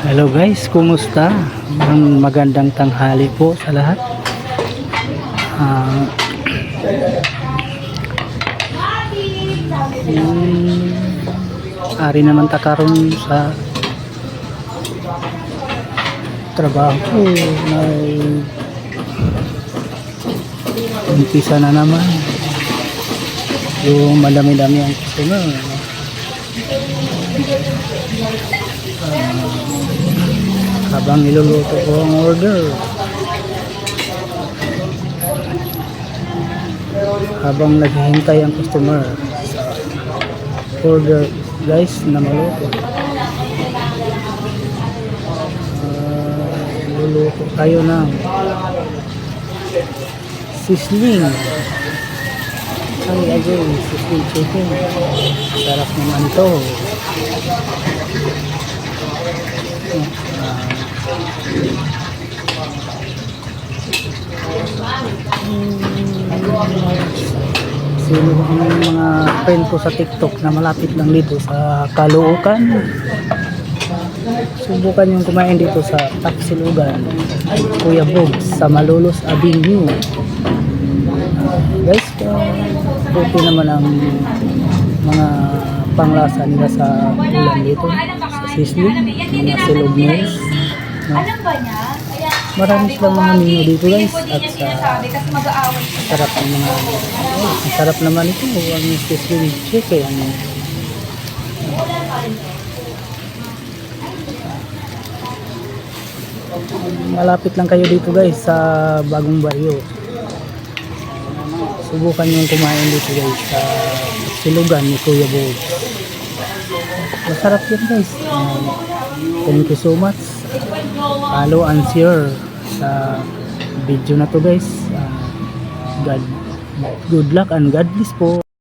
Hello guys, kumusta? Magandang tanghali po sa lahat. Ah, Ari naman ta karon sa trabaho ko. Umpisa na naman yung madami-dami ang customer. Habang niluluto ko ang order, habang naghihintay ang customer sa order guys na maluto, luluto tayo ng sizzling sizzling chicken. Sarap naman ito. Sino ang mga friend ko sa TikTok na malapit lang dito sa Caloocan, subukan yung kumain dito sa Tapsilugan, Kuya Bogs sa Malolos Avenue. Guys, buti naman ang mga panglasa nila sa ulam dito sa sizzling, mga silog meals, no? Marami silang mga menu dito guys, at sarap ng mga sarap naman ito ang sizzling chicken. Malapit lang kayo dito guys sa Bagong Baryo. Subukan yung kumain dito guys sa Silugan ni Kuya Bogs. Masarap yan guys. Thank you so much. Follow and share sa video na to guys. Good luck and God bless po.